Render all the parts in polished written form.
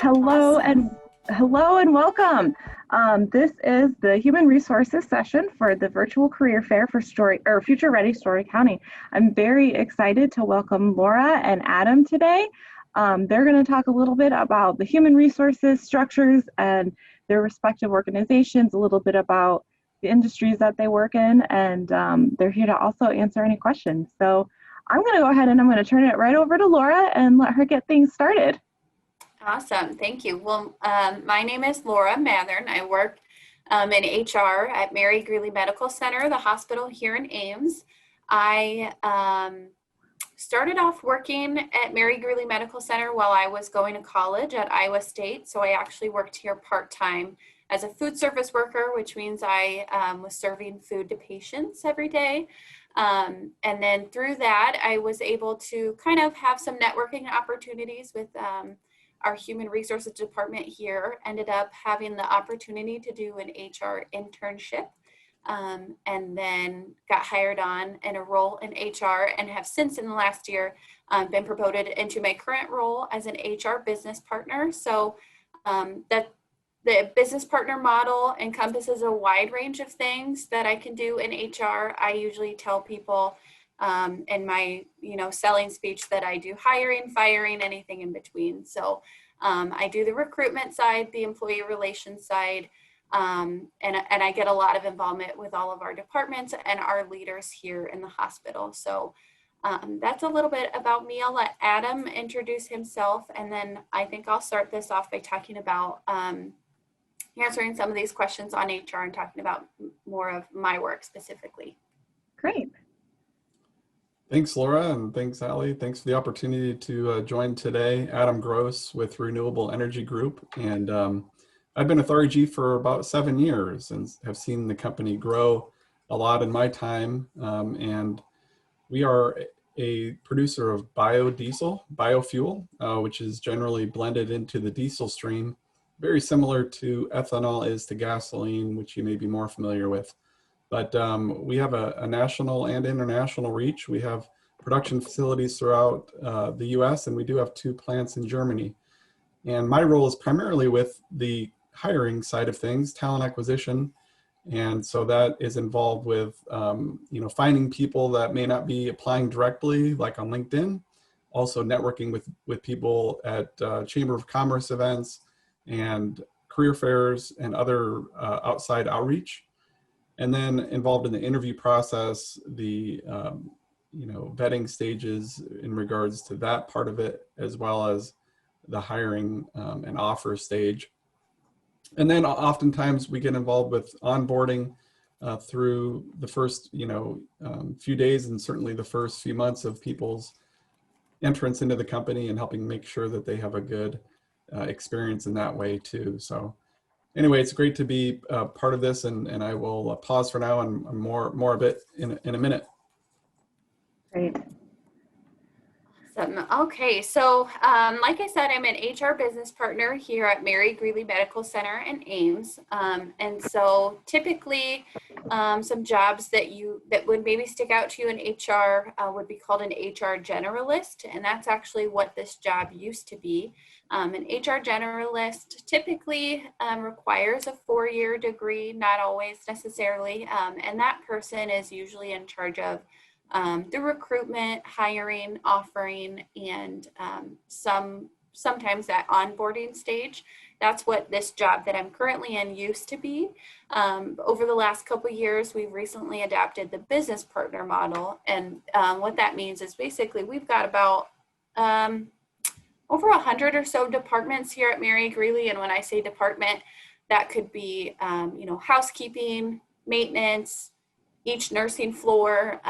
Hello Awesome. and hello and welcome. This is the Human Resources session for the virtual career fair for Future Ready Story County. I'm very excited to welcome Laura and Adam today. They're going to talk a little bit about the human resources structures and their respective organizations, a little bit about the industries that they work in, and they're here to also answer any questions. So I'm going to go ahead and I'm going to turn it right over to Laura and let her get things started. Awesome. Thank you. Well, my name is Laura Mathern. I work in HR at Mary Greeley Medical Center, the hospital here in Ames. I started off working at Mary Greeley Medical Center while I was going to college at Iowa State. So I actually worked here part-time as a food service worker, which means I was serving food to patients every day. And then through that, I was able to kind of have some networking opportunities with our human resources department here. Ended up having the opportunity to do an HR internship, and then got hired on in a role in HR, and have since in the last year been promoted into my current role as an HR business partner. So that the business partner model encompasses a wide range of things that I can do in HR. I usually tell people in my selling speech that I do hiring, firing, anything in between. So I do the recruitment side, the employee relations side, and I get a lot of involvement with all of our departments and our leaders here in the hospital. So that's a little bit about me. I'll let Adam introduce himself, and then I think I'll start this off by talking about answering some of these questions on HR and talking about more of my work specifically. Great. Thanks, Laura, and thanks, Allie. Thanks for the opportunity to join today. Adam Gross with Renewable Energy Group, and I've been with REG for about 7 years and have seen the company grow a lot in my time. And we are a producer of biodiesel, biofuel, which is generally blended into the diesel stream, very similar to ethanol is to gasoline, which you may be more familiar with. But we have a national and international reach. We have production facilities throughout the US, and we do have 2 plants in Germany. And my role is primarily with the hiring side of things, talent acquisition. And so that is involved with finding people that may not be applying directly, like on LinkedIn, also networking with people at Chamber of Commerce events and career fairs and other outside outreach. And then involved in the interview process, the vetting stages in regards to that part of it, as well as the hiring and offer stage. And then oftentimes we get involved with onboarding through the first few days, and certainly the first few months of people's entrance into the company, and helping make sure that they have a good experience in that way too. So anyway, it's great to be part of this, and I will pause for now, and more of it in a minute. Great. Awesome. Okay, so like I said, I'm an HR business partner here at Mary Greeley Medical Center in Ames. And so typically some jobs that would maybe stick out to you in HR would be called an HR generalist. And that's actually what this job used to be. An HR generalist typically requires a 4-year degree, not always necessarily. And that person is usually in charge of the recruitment, hiring, offering, and sometimes that onboarding stage. That's what this job that I'm currently in used to be. Over the last couple of years, we've recently adapted the business partner model. And what that means is basically we've got about over 100 or so departments here at Mary Greeley. And when I say department, that could be, housekeeping, maintenance, each nursing floor,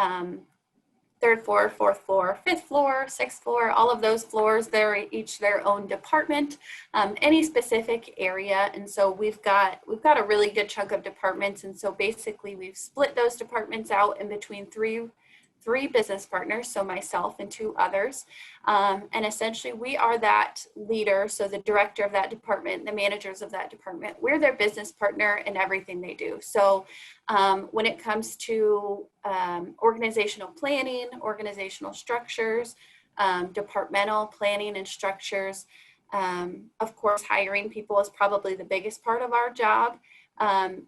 3rd floor, 4th floor, 5th floor, 6th floor, all of those floors, they're each their own department, any specific area. And so we've got a really good chunk of departments. And so basically we've split those departments out in between three business partners, so myself and 2 others. And essentially we are that leader, so the director of that department, the managers of that department, we're their business partner in everything they do. So when it comes to organizational planning, organizational structures, departmental planning and structures, Of course, hiring people is probably the biggest part of our job.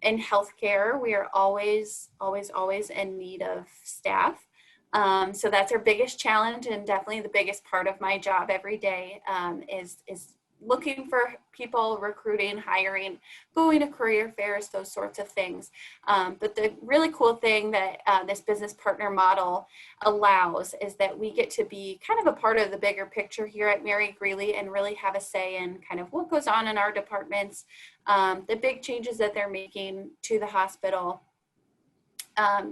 In healthcare, we are always in need of staff. So that's our biggest challenge, and definitely the biggest part of my job every day is looking for people, recruiting, hiring, going to career fairs, those sorts of things. But the really cool thing that this business partner model allows is that we get to be kind of a part of the bigger picture here at Mary Greeley and really have a say in kind of what goes on in our departments, the big changes that they're making to the hospital.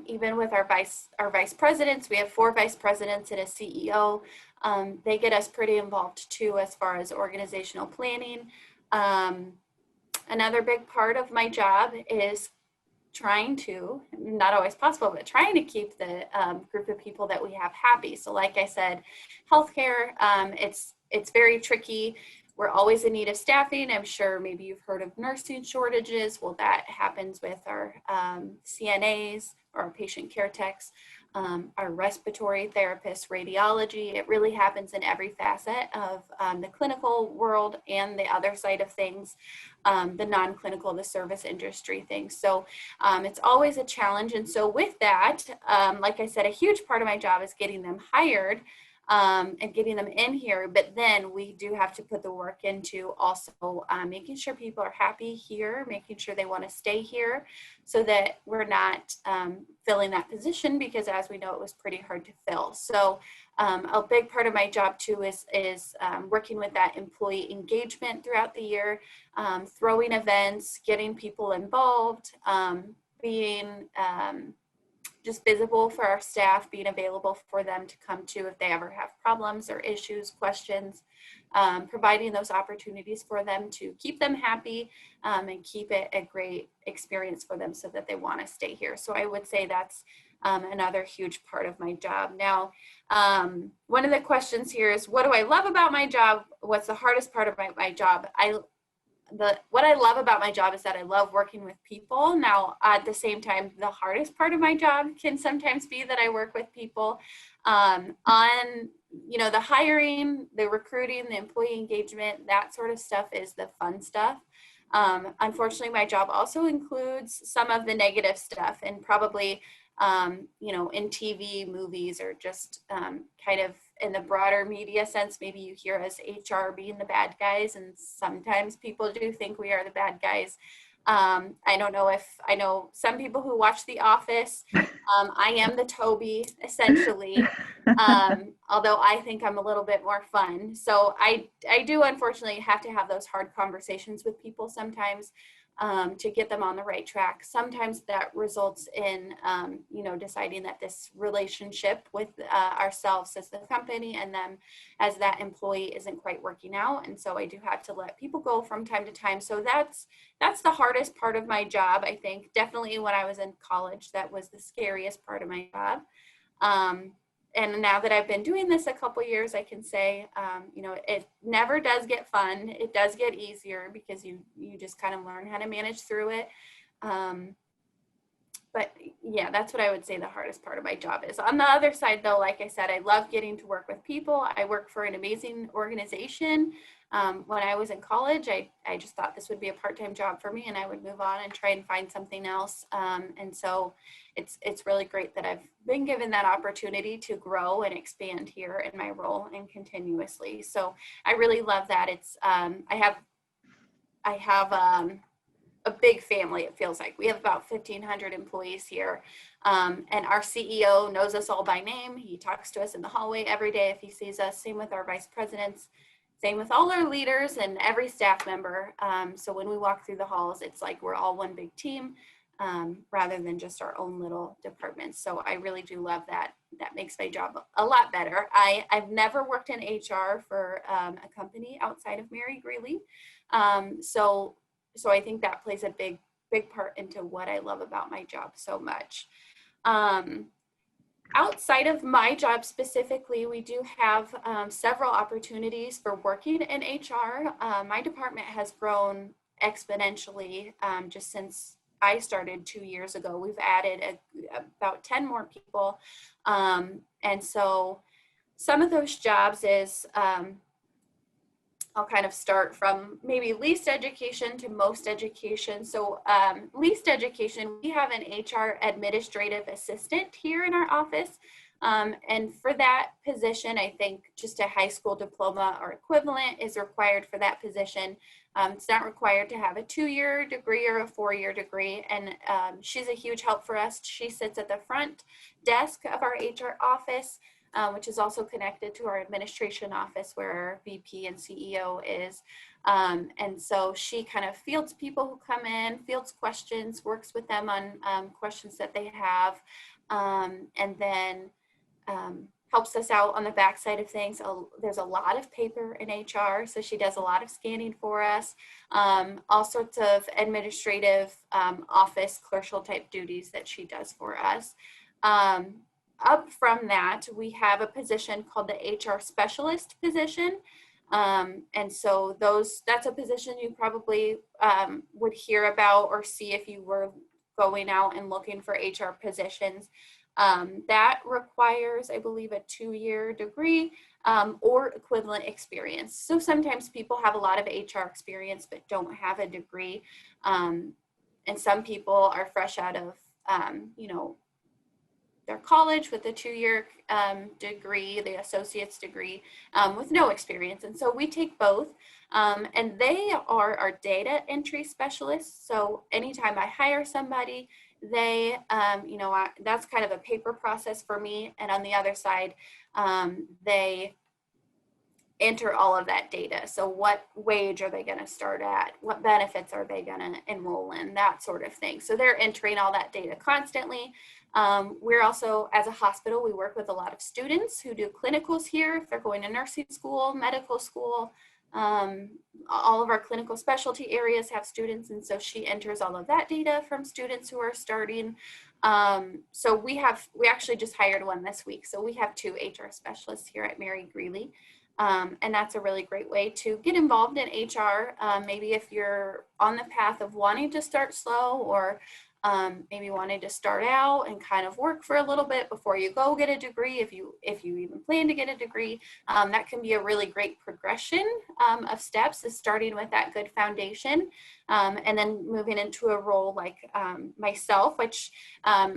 Even with our vice presidents, we have 4 vice presidents and a CEO. They get us pretty involved too as far as organizational planning. Another big part of my job is trying to, not always possible, but trying to keep the group of people that we have happy. So like I said, healthcare, it's very tricky. We're always in need of staffing. I'm sure maybe you've heard of nursing shortages. Well, that happens with our CNAs or our patient care techs, our respiratory therapists, radiology. It really happens in every facet of the clinical world and the other side of things, the non-clinical, the service industry things. So it's always a challenge. And so with that, like I said, a huge part of my job is getting them hired. And getting them in here, but then we do have to put the work into also making sure people are happy here, making sure they want to stay here so that we're not filling that position, because as we know, it was pretty hard to fill. So a big part of my job too is working with that employee engagement throughout the year, throwing events, getting people involved, being just visible for our staff, being available for them to come to if they ever have problems or issues, questions, providing those opportunities for them to keep them happy and keep it a great experience for them so that they want to stay here. So I would say that's another huge part of my job. Now, one of the questions here is, what do I love about my job? What's the hardest part of my job? What I love about my job is that I love working with people. Now, at the same time, the hardest part of my job can sometimes be that I work with people on, the hiring, the recruiting, the employee engagement, that sort of stuff is the fun stuff. Unfortunately, my job also includes some of the negative stuff, and probably, in TV, movies, or just kind of in the broader media sense, maybe you hear us HR being the bad guys, and sometimes people do think we are the bad guys. I don't know if I know some people who watch The Office. I am the Toby, essentially, although I think I'm a little bit more fun. So I do unfortunately have to have those hard conversations with people sometimes to get them on the right track. Sometimes that results in, deciding that this relationship with ourselves as the company and them as that employee isn't quite working out. And so I do have to let people go from time to time. So that's the hardest part of my job, I think. Definitely when I was in college, that was the scariest part of my job. And now that I've been doing this a couple years, I can say, it never does get fun. It does get easier because you just kind of learn how to manage through it. But yeah, that's what I would say the hardest part of my job is. On the other side, though, like I said, I love getting to work with people. I work for an amazing organization. When I was in college, I just thought this would be a part-time job for me, and I would move on and try and find something else. And so it's really great that I've been given that opportunity to grow and expand here in my role and continuously. So I really love that. It's I have a big family. It feels like we have about 1,500 employees here, and our CEO knows us all by name. He talks to us in the hallway every day if he sees us. Same with our vice presidents. Same with all our leaders and every staff member. So when we walk through the halls, it's like we're all one big team rather than just our own little departments. So I really do love that. That makes my job a lot better. I've never worked in HR for a company outside of Mary Greeley. So I think that plays a big part into what I love about my job so much. Outside of my job specifically, we do have several opportunities for working in HR. My department has grown exponentially just since I started 2 years ago. We've added about 10 more people. And so some of those jobs is I'll kind of start from maybe least education to most education. So least education, we have an HR administrative assistant here in our office. And for that position, I think just a high school diploma or equivalent is required for that position. It's not required to have a 2-year degree or a 4-year degree. And she's a huge help for us. She sits at the front desk of our HR office, which is also connected to our administration office where our VP and CEO is. And so she kind of fields people who come in, fields questions, works with them on questions that they have, and then helps us out on the backside of things. There's a lot of paper in HR, so she does a lot of scanning for us, all sorts of administrative office clerkal type duties that she does for us. Up from that, we have a position called the HR specialist position. And so that's a position you probably would hear about or see if you were going out and looking for HR positions. That requires, I believe, a 2-year degree or equivalent experience. So sometimes people have a lot of HR experience but don't have a degree. And some people are fresh out of, their college with a 2-year degree, the associate's degree, with no experience. And so we take both. And they are our data entry specialists. So anytime I hire somebody, they, that's kind of a paper process for me. And on the other side, they enter all of that data. So what wage are they going to start at? What benefits are they going to enroll in? That sort of thing. So they're entering all that data constantly. We're also, as a hospital, we work with a lot of students who do clinicals here. If they're going to nursing school, medical school, all of our clinical specialty areas have students. And so she enters all of that data from students who are starting. So we actually just hired one this week. So we have 2 HR specialists here at Mary Greeley. And that's a really great way to get involved in HR. Maybe if you're on the path of wanting to start slow, or maybe wanting to start out and kind of work for a little bit before you go get a degree, if you even plan to get a degree, that can be a really great progression of steps, is starting with that good foundation, and then moving into a role like myself, which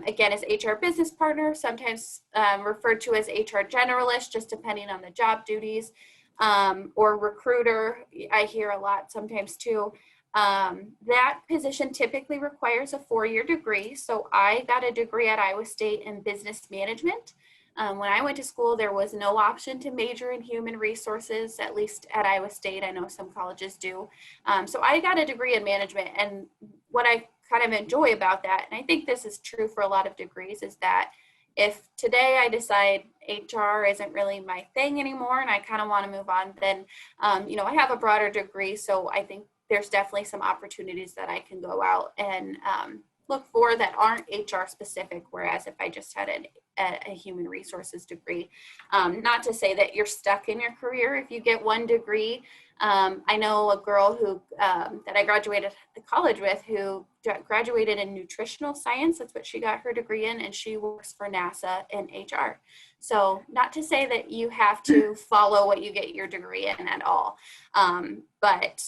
again is HR business partner, sometimes referred to as HR generalist, just depending on the job duties, or recruiter, I hear a lot sometimes too. That position typically requires a 4-year degree. So I got a degree at Iowa State in business management. When I went to school, there was no option to major in human resources, at least at Iowa State. I know some colleges do. So I got a degree in management. And what I kind of enjoy about that, and I think this is true for a lot of degrees, is that if today I decide HR isn't really my thing anymore and I kind of want to move on, then, I have a broader degree. So I think there's definitely some opportunities that I can go out and look for that aren't HR specific. Whereas if I just had a human resources degree, not to say that you're stuck in your career if you get one degree. I know a girl who that I graduated college with who graduated in nutritional science. That's what she got her degree in, and she works for NASA in HR. So not to say that you have to follow what you get your degree in at all, but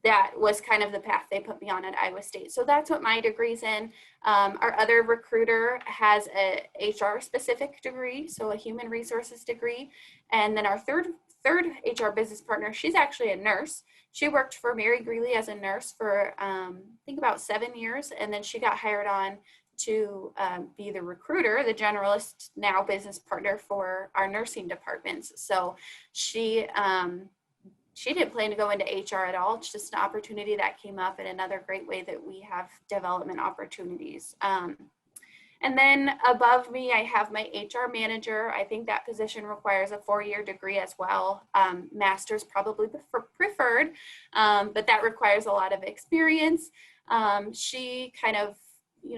that was kind of the path they put me on at Iowa State. So that's what my degree's in. Our other recruiter has a HR specific degree, so a human resources degree. And then our third HR business partner, she's actually a nurse. She worked for Mary Greeley as a nurse for, I think about 7 years. And then she got hired on to be the recruiter, the generalist, now business partner for our nursing departments. So she didn't plan to go into HR at all. It's just an opportunity that came up, and another great way that we have development opportunities. And then above me, I have my HR manager. I think that position requires a 4-year degree as well. Master's probably preferred, but that requires a lot of experience. She kind of,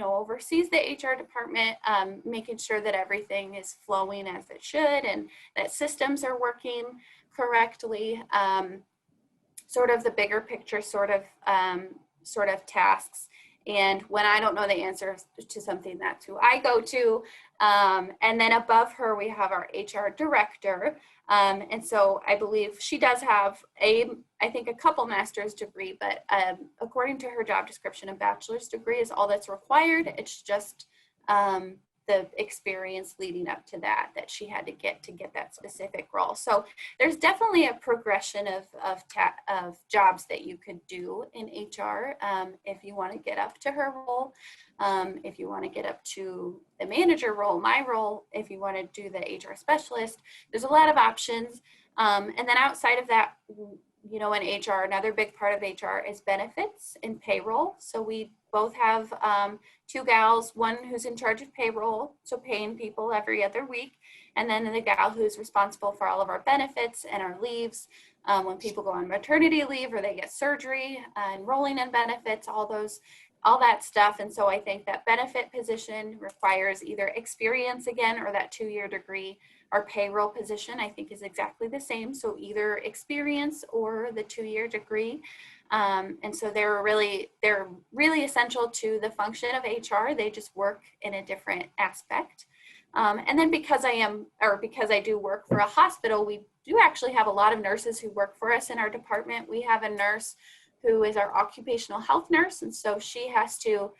oversees the HR department, making sure that everything is flowing as it should and that systems are working correctly, sort of the bigger picture sort of tasks. And when I don't know the answer to something, that's who I go to. And then above her, we have our HR director. And so I believe she does have I think a couple master's degree, but according to her job description, a bachelor's degree is all that's required. It's just the experience leading up to that she had to get that specific role. So there's definitely a progression of jobs that you could do in HR if you want to get up to her role, if you want to get up to the manager role, my role, if you want to do the HR specialist. There's a lot of options. And then outside of that, in HR, another big part of HR is benefits and payroll. So we both have two gals, one who's in charge of payroll, so paying people every other week, and then the gal who's responsible for all of our benefits and our leaves when people go on maternity leave or they get surgery, enrolling in benefits, all that stuff. And so I think that benefit position requires either experience again or that 2-year degree. Our payroll position, I think, is exactly the same. So either experience or the 2-year degree. And so they're really essential to the function of HR. They just work in a different aspect. And then because I do work for a hospital, we do actually have a lot of nurses who work for us in our department. We have a nurse who is our occupational health nurse. And so she has to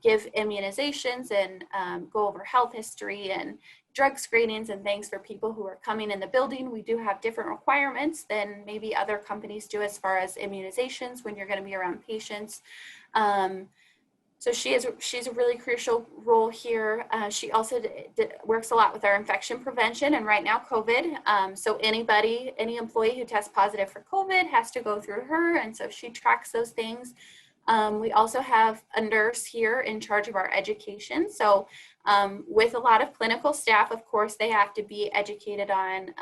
give immunizations and go over health history and drug screenings and things for people who are coming in the building. We do have different requirements than maybe other companies do as far as immunizations when you're going to be around patients. So she's a really crucial role here. She also works a lot with our infection prevention and right now COVID. So any employee who tests positive for COVID has to go through her. And so she tracks those things. We also have a nurse here in charge of our education. So with a lot of clinical staff, of course, they have to be educated on,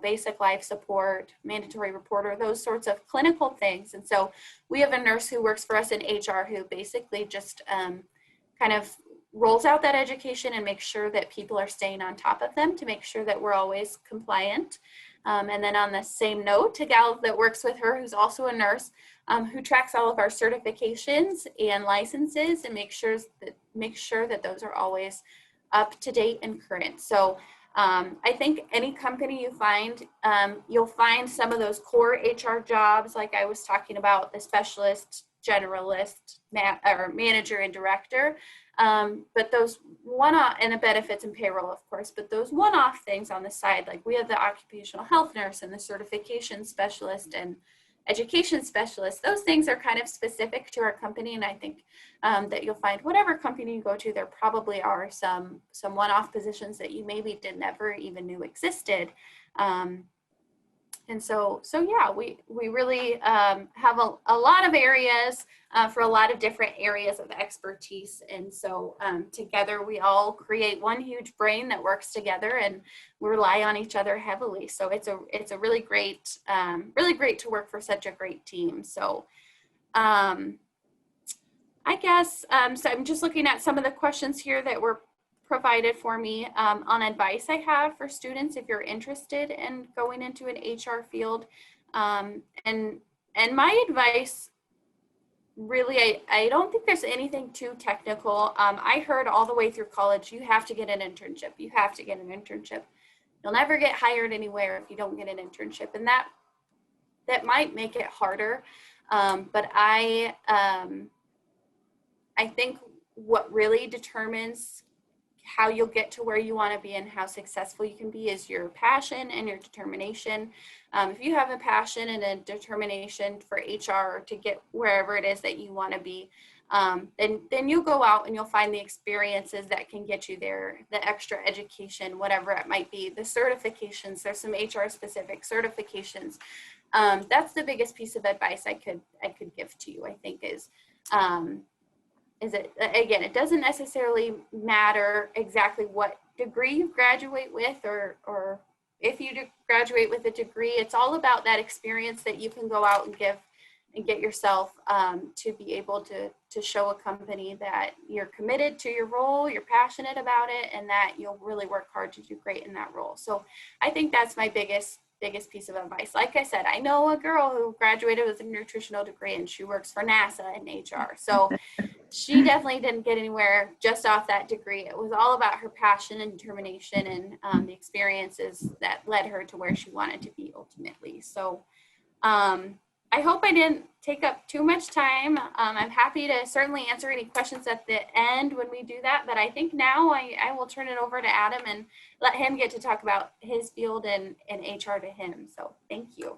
basic life support, mandatory reporter, those sorts of clinical things. And so we have a nurse who works for us in HR who basically just kind of rolls out that education and makes sure that people are staying on top of them to make sure that we're always compliant. And then on the same note, a gal that works with her who's also a nurse who tracks all of our certifications and licenses and makes sure that those are always up to date and current. So I think any company you find, you'll find some of those core HR jobs like I was talking about, the specialist, generalist, or manager and director. But those one-off, and the benefits and payroll, of course, but those one-off things on the side, like we have the occupational health nurse and the certification specialist and education specialist, those things are kind of specific to our company. And I think that you'll find whatever company you go to, there probably are some one-off positions that you maybe never even knew existed. And so yeah, we really have a lot of areas for a lot of different areas of expertise. And so together we all create one huge brain that works together and we rely on each other heavily. So it's a really great to work for such a great team. So I guess, so I'm just looking at some of the questions here that were provided for me on advice I have for students if you're interested in going into an HR field. And my advice, really, I don't think there's anything too technical. I heard all the way through college, you have to get an internship. You have to get an internship. You'll never get hired anywhere if you don't get an internship. And that might make it harder. But I think what really determines how you'll get to where you want to be and how successful you can be is your passion and your determination. If you have a passion and a determination for HR to get wherever it is that you want to be, then you'll go out and you'll find the experiences that can get you there, the extra education, whatever it might be, the certifications. There's some HR specific certifications. That's the biggest piece of advice I could give to you, I think, it doesn't necessarily matter exactly what degree you graduate with or if you graduate with a degree. It's all about that experience that you can go out and give and get yourself to be able to show a company that you're committed to your role, you're passionate about it, and that you'll really work hard to do great in that role. So I think that's my biggest piece of advice. Like I said, I know a girl who graduated with a nutritional degree and she works for NASA in HR. So she definitely didn't get anywhere just off that degree. It was all about her passion and determination and the experiences that led her to where she wanted to be ultimately. So I hope I didn't take up too much time. I'm happy to certainly answer any questions at the end when we do that, but I think now I will turn it over to Adam and let him get to talk about his field and HR to him. So thank you.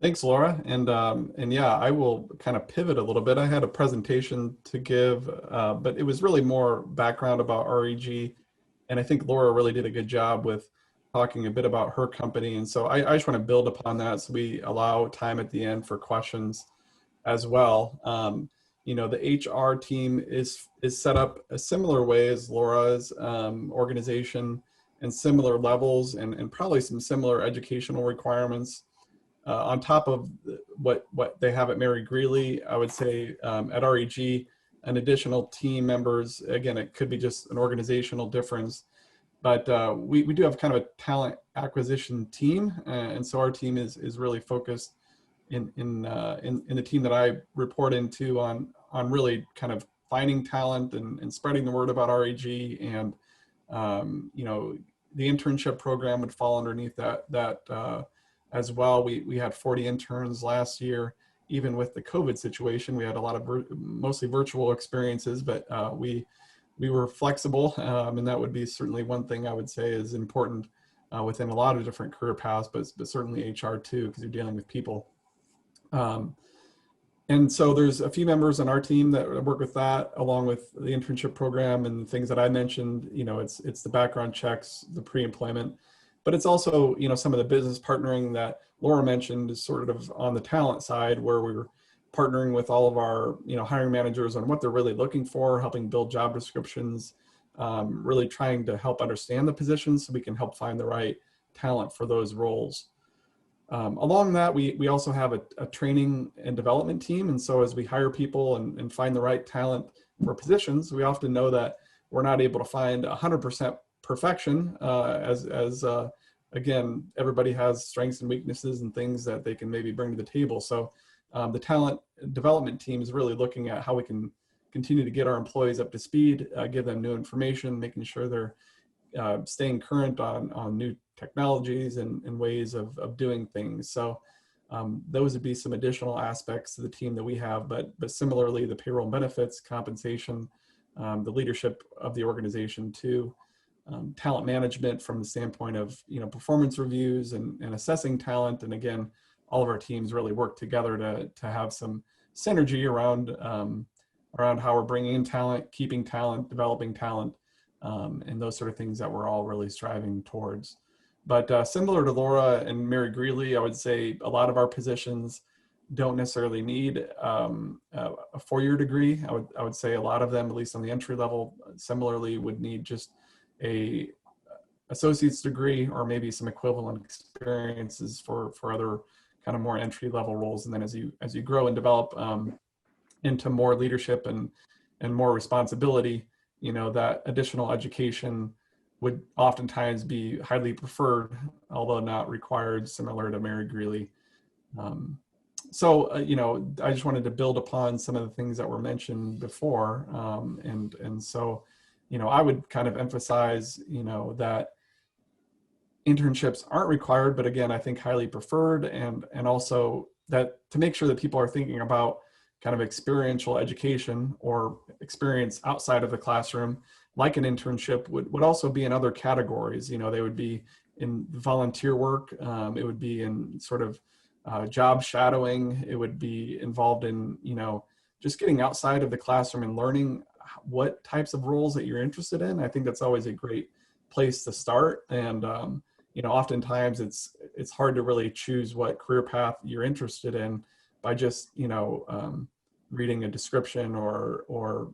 Thanks, Laura. And yeah, I will kind of pivot a little bit. I had a presentation to give, but it was really more background about REG. And I think Laura really did a good job with talking a bit about her company. And so I just want to build upon that, so we allow time at the end for questions as well. You know, the HR team is set up a similar way as Laura's organization, and similar levels and probably some similar educational requirements. On top of what they have at Mary Greeley, I would say at REG, an additional team members, again, it could be just an organizational difference, but we do have kind of a talent acquisition team. And so our team is really focused in the team that I report into on really kind of finding talent and spreading the word about REG. And, you know, the internship program would fall underneath that as well. We had 40 interns last year. Even with the COVID situation, we had a lot of mostly virtual experiences, but we were flexible, and that would be certainly one thing I would say is important within a lot of different career paths, but certainly HR too, because you're dealing with people. And so there's a few members on our team that work with that, along with the internship program and the things that I mentioned. You know, it's the background checks, the pre-employment, but it's also, you know, some of the business partnering that Laura mentioned is sort of on the talent side, where we're partnering with all of our, you know, hiring managers on what they're really looking for, helping build job descriptions, really trying to help understand the positions so we can help find the right talent for those roles. Along that, we also have a training and development team. And so as we hire people and find the right talent for positions, we often know that we're not able to find 100% perfection, again, everybody has strengths and weaknesses and things that they can maybe bring to the table. So the talent development team is really looking at how we can continue to get our employees up to speed, give them new information, making sure they're staying current on new technologies and ways of doing things. So those would be some additional aspects to the team that we have, but similarly, the payroll and benefits, compensation, the leadership of the organization too, talent management from the standpoint of, you know, performance reviews and assessing talent. And again, all of our teams really work together to have some synergy around how we're bringing in talent, keeping talent, developing talent, and those sort of things that we're all really striving towards. But similar to Laura and Mary Greeley, I would say a lot of our positions don't necessarily need a four-year degree. I would say a lot of them, at least on the entry level, similarly would need just a associate's degree or maybe some equivalent experiences for other kind of more entry level roles. And then as you grow and develop into more leadership and more responsibility, you know, that additional education would oftentimes be highly preferred, although not required, similar to Mary Greeley. So, you know, I just wanted to build upon some of the things that were mentioned before. And so, you know, I would kind of emphasize, you know, that internships aren't required, but again, I think highly preferred, and also that to make sure that people are thinking about kind of experiential education or experience outside of the classroom, like an internship would also be in other categories. You know, they would be in volunteer work. It would be in sort of job shadowing. It would be involved in, you know, just getting outside of the classroom and learning what types of roles that you're interested in. I think that's always a great place to start. And, you know, oftentimes it's hard to really choose what career path you're interested in by just, you know, reading a description or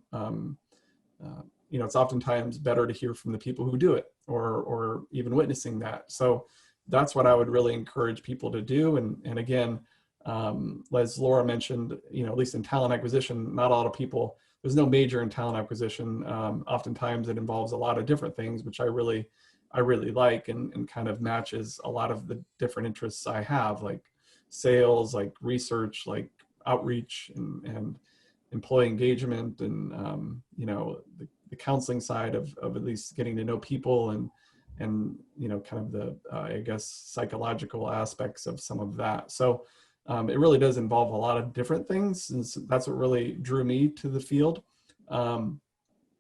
you know, it's oftentimes better to hear from the people who do it or even witnessing that. So that's what I would really encourage people to do. And again, as Laura mentioned, you know, at least in talent acquisition, not a lot of people, there's no major in talent acquisition. Oftentimes it involves a lot of different things, which I really like and kind of matches a lot of the different interests I have, like sales, like research, like outreach, and employee engagement and, the counseling side of at least getting to know people and kind of the, I guess, psychological aspects of some of that. So it really does involve a lot of different things. And so that's what really drew me to the field. And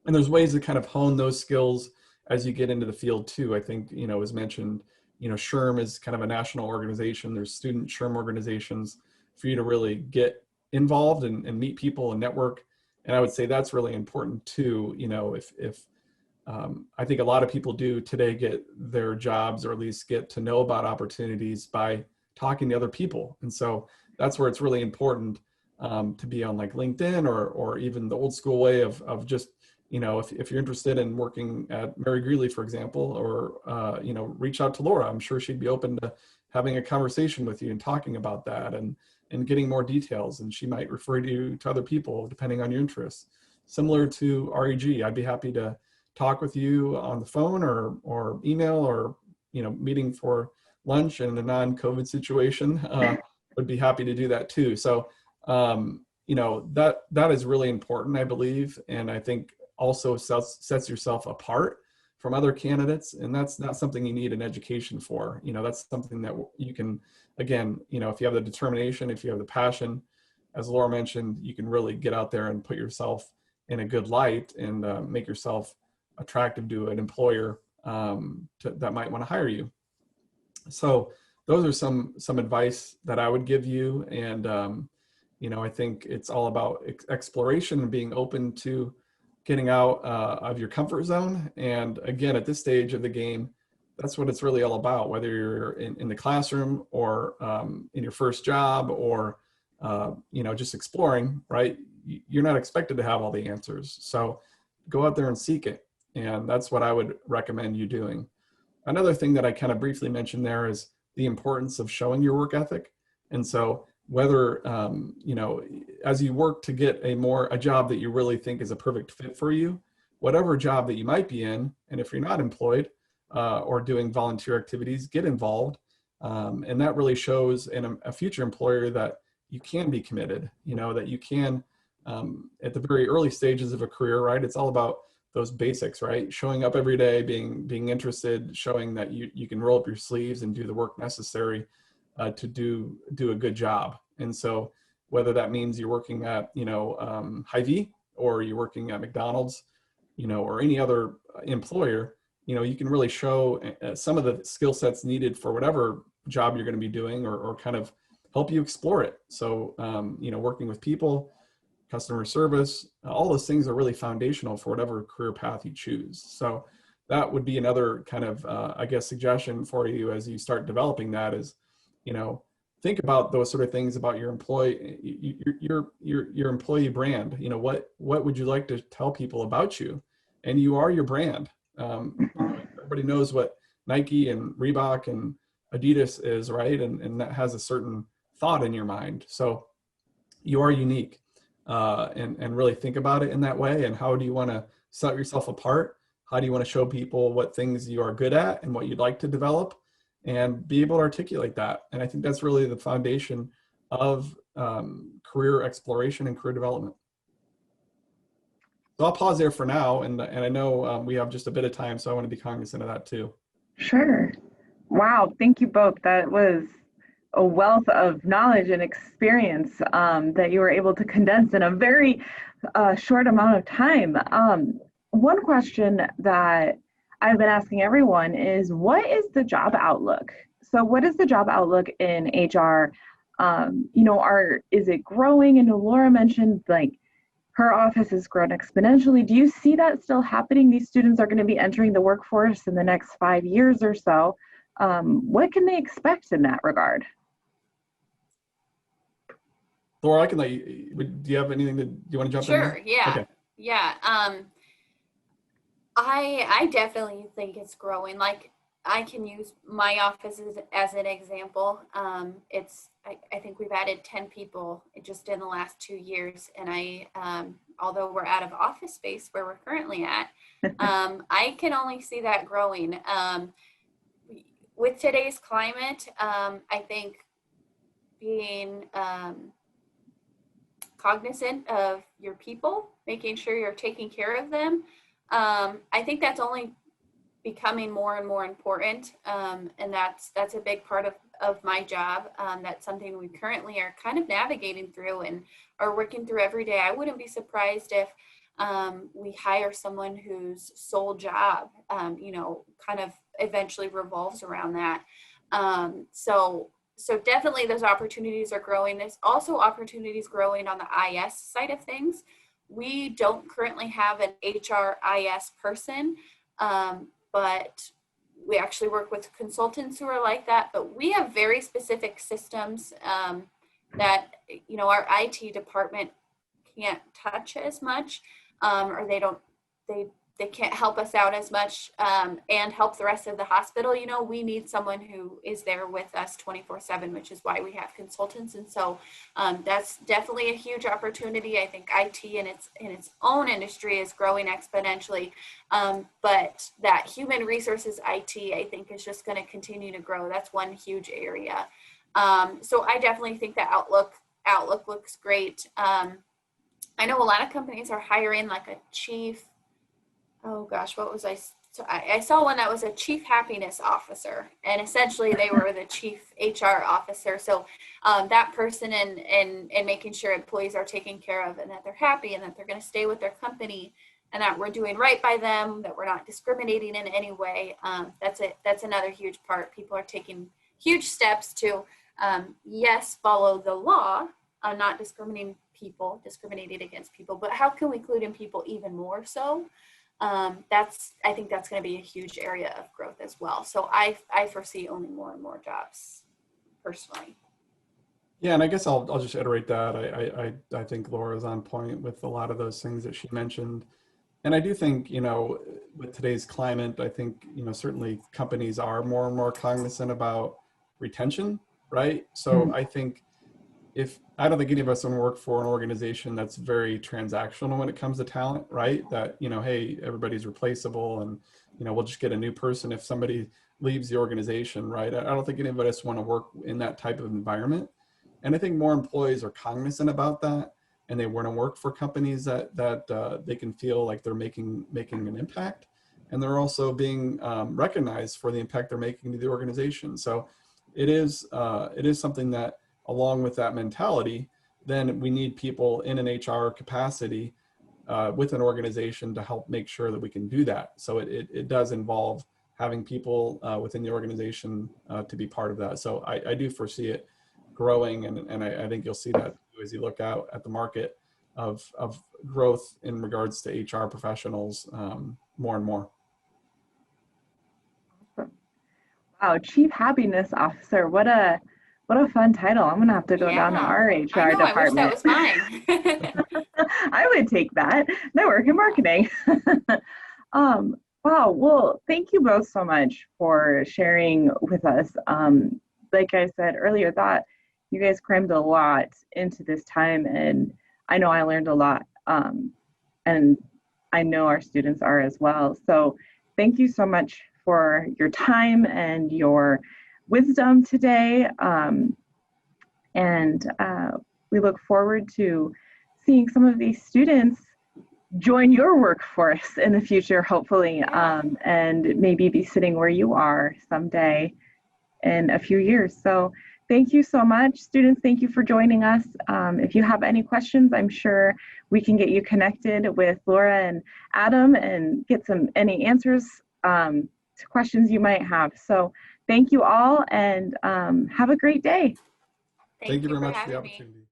there's ways to kind of hone those skills as you get into the field too. I think, as mentioned, SHRM is kind of a national organization. There's student SHRM organizations for you to really get involved and meet people and network. And I would say that's really important too. If I think a lot of people do today get their jobs, or at least get to know about opportunities by talking to other people. And so that's where it's really important to be on like LinkedIn or even the old school way of just, if you're interested in working at Mary Greeley, for example, or, reach out to Laura. I'm sure she'd be open to having a conversation with you and talking about that and getting more details. And she might refer you to other people depending on your interests. Similar to REG, I'd be happy to talk with you on the phone or email or, meeting for lunch in a non-COVID situation. Would be happy to do that too. So, that is really important, I believe. And I think also sets yourself apart from other candidates. And that's not something you need an education for. That's something that you can, again, if you have the determination, if you have the passion, as Laura mentioned, you can really get out there and put yourself in a good light and make yourself attractive to an employer that might want to hire you. So those are some advice that I would give you. And, I think it's all about exploration and being open to getting out of your comfort zone. And again, at this stage of the game, that's what it's really all about, whether you're in the classroom or in your first job or, just exploring, right? You're not expected to have all the answers. So go out there and seek it. And that's what I would recommend you doing. Another thing that I kind of briefly mentioned there is the importance of showing your work ethic. And so whether, as you work to get a job that you really think is a perfect fit for you, whatever job that you might be in, and if you're not employed or doing volunteer activities, get involved. And that really shows in a future employer that you can be committed, that you can, at the very early stages of a career, right? It's all about those basics, right? Showing up every day, being interested, showing that you can roll up your sleeves and do the work necessary to do a good job. And so whether that means you're working at, Hy-Vee or you're working at McDonald's, or any other employer, you can really show some of the skill sets needed for whatever job you're going to be doing or kind of help you explore it. So, working with people, customer service, all those things are really foundational for whatever career path you choose. So that would be another kind of, suggestion for you as you start developing that is, think about those sort of things about your your employee brand. What would you like to tell people about you? And you are your brand. Everybody knows what Nike and Reebok and Adidas is, right? And that has a certain thought in your mind. So you are unique. And really think about it in that way. And how do you want to set yourself apart? How do you want to show people what things you are good at and what you'd like to develop and be able to articulate that? And I think that's really the foundation of career exploration and career development. So I'll pause there for now. And I know we have just a bit of time, so I want to be cognizant of that too. Sure. Wow. Thank you both. That was a wealth of knowledge and experience that you were able to condense in a very short amount of time. One question that I've been asking everyone is, what is the job outlook? So what is the job outlook in HR? Is it growing? And Laura mentioned her office has grown exponentially. Do you see that still happening? These students are going to be entering the workforce in the next 5 years or so. What can they expect in that regard? Laura, I can let you, do you have anything do you want to jump in? Sure, yeah. Okay. Yeah. I definitely think it's growing. Like, I can use my office as an example. I think we've added 10 people just in the last 2 years. And although we're out of office space where we're currently at, I can only see that growing. With today's climate, I think being cognizant of your people, making sure you're taking care of them. I think that's only becoming more and more important. And that's a big part of my job. That's something we currently are kind of navigating through and are working through every day. I wouldn't be surprised if we hire someone whose sole job, kind of eventually revolves around that. So definitely those opportunities are growing. There's also opportunities growing on the IS side of things. We don't currently have an HRIS person, but we actually work with consultants who are like that. But we have very specific systems that, our IT department can't touch as much, or they can't help us out as much and help the rest of the hospital. We need someone who is there with us 24/7, which is why we have consultants. And so that's definitely a huge opportunity. I think IT in its own industry is growing exponentially. But that human resources IT, I think, is just going to continue to grow. That's one huge area. So I definitely think that outlook looks great. I know a lot of companies are hiring like a chief, I saw one that was a chief happiness officer, and essentially they were the chief HR officer. So that person and making sure employees are taken care of and that they're happy and that they're going to stay with their company and that we're doing right by them, that we're not discriminating in any way. That's another huge part. People are taking huge steps to, yes, follow the law, not discriminating against people, but how can we include in people even more so? I think that's going to be a huge area of growth as well. So I foresee only more and more jobs personally. Yeah, and I guess I'll just iterate that. I think Laura's on point with a lot of those things that she mentioned. And I do think, with today's climate, I think, certainly companies are more and more cognizant about retention, right? So I think I don't think any of us want to work for an organization that's very transactional when it comes to talent, right? That, hey, everybody's replaceable and, we'll just get a new person if somebody leaves the organization, right? I don't think any of us want to work in that type of environment. And I think more employees are cognizant about that, and they want to work for companies that they can feel like they're making an impact. And they're also being recognized for the impact they're making to the organization. So it is something that, along with that mentality, then we need people in an HR capacity with an organization to help make sure that we can do that. So it does involve having people within the organization to be part of that. So I do foresee it growing, and I think you'll see that as you look out at the market of growth in regards to HR professionals more and more. Wow, Chief Happiness Officer, what a fun title. I'm gonna have to go down to our HR department. I wish that was mine. I would take that. Network and marketing. Wow. Well, thank you both so much for sharing with us. Like I said earlier, that you guys crammed a lot into this time, and I know I learned a lot. And I know our students are as well. So thank you so much for your time and your wisdom today. And we look forward to seeing some of these students join your workforce in the future, hopefully, and maybe be sitting where you are someday in a few years. So thank you so much. Students, thank you for joining us. If you have any questions, I'm sure we can get you connected with Laura and Adam and get any answers to questions you might have. So thank you all, and have a great day. Thank you very much for the opportunity.